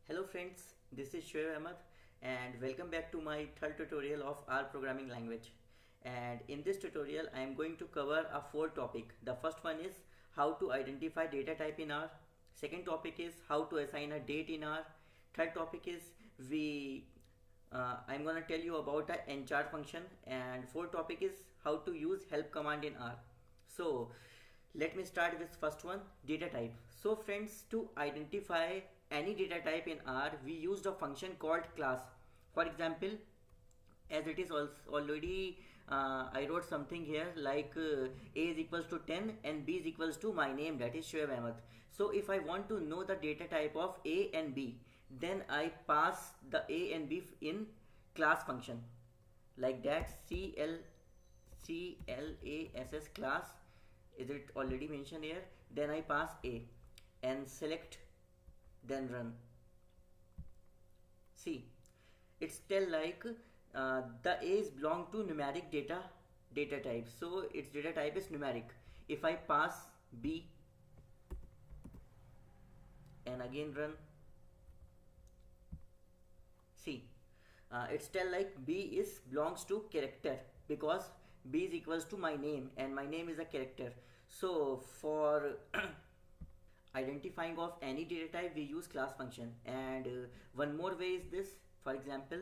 Hello friends, this is Shoaib Ahmed and welcome back to my third tutorial of R programming language. And in this tutorial I am going to cover a four topic. The first one is how to identify data type in R. Second topic is how to assign a date in R. Third topic is I'm gonna tell you about a Nchar function, and fourth topic is how to use help command in R. So let me start with first one, data type. So friends, to identify any data type in R, we used a function called class. For example, as it is also already I wrote something here like A is equals to 10 and B is equals to my name, that is Shoaib Ahmed. So if I want to know the data type of A and B, then I pass the A and B in class function like that. class class, is it already mentioned here? Then I pass A and select, then run. See, it's tell like the A is belong to numeric data type, so its data type is numeric. If I pass B and again run, see, it's tell like B is belongs to character because B is equals to my name and my name is a character. So for identifying of any data type we use class function. And one more way is this. For example,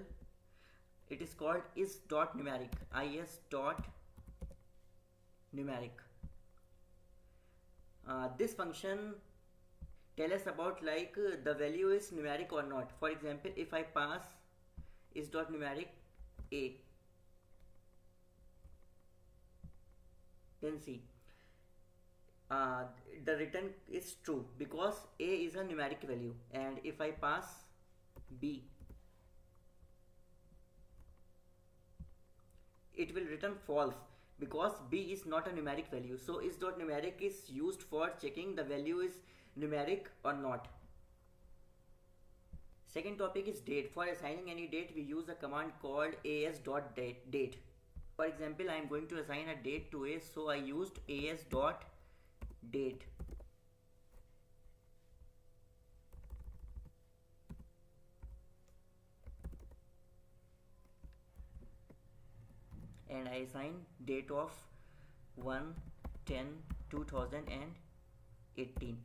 it is called Is.Numeric. Is.Numeric. This function tell us about like the value is numeric or not. For example, if I pass Is.Numeric A, then see, the return is true because A is a numeric value. And if I pass B, it will return false because B is not a numeric value. So Is.Numeric is used for checking the value is numeric or not. Second topic is date. For assigning any date we use a command called As.Date. For example, I am going to assign a date to A, so I used As.Date. And I assign date of 1/10/2018.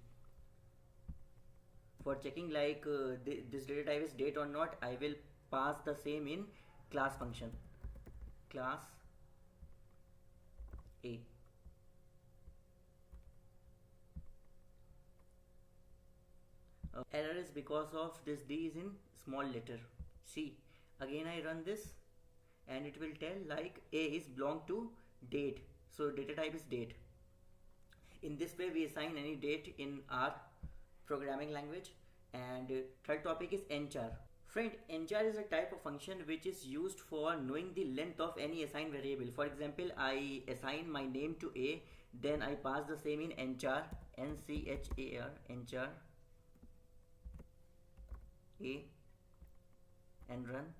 For checking like this data type is date or not, I will pass the same in class function, class A. Error is because of this D is in small letter. See, again I run this and it will tell like A is belong to date, so data type is date. In this way we assign any date in our programming language. And third topic is Nchar. Friend, Nchar is a type of function which is used for knowing the length of any assigned variable. For example, I assign my name to A, then I pass the same in Nchar, Nchar, Nchar A, and run.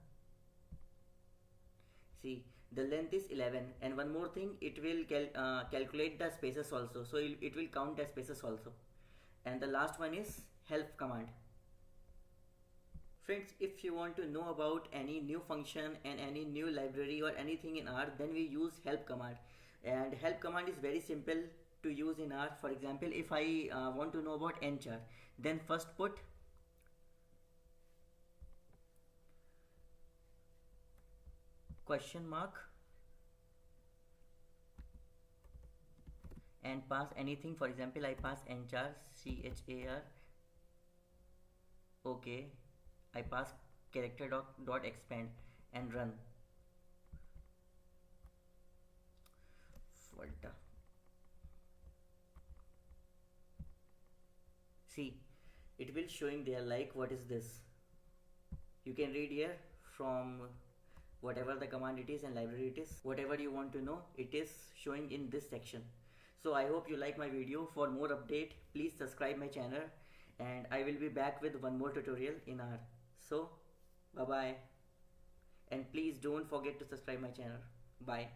See, the length is 11. And one more thing, it will calculate the spaces also, so it will count the spaces also. And the last one is help command. Friends, if you want to know about any new function and any new library or anything in R, then we use help command. And help command is very simple to use in R. For example, if I want to know about Nchar, then first put question mark and pass anything. For example, I pass Nchar, Char. Okay, I pass character dot expand and run. Volta. See, it will showing there like what is this. You can read here from whatever the command it is and library it is. Whatever you want to know, it is showing in this section. So I hope you like my video. For more update, please subscribe my channel, and I will be back with one more tutorial in R. So bye bye, and please don't forget to subscribe my channel. Bye.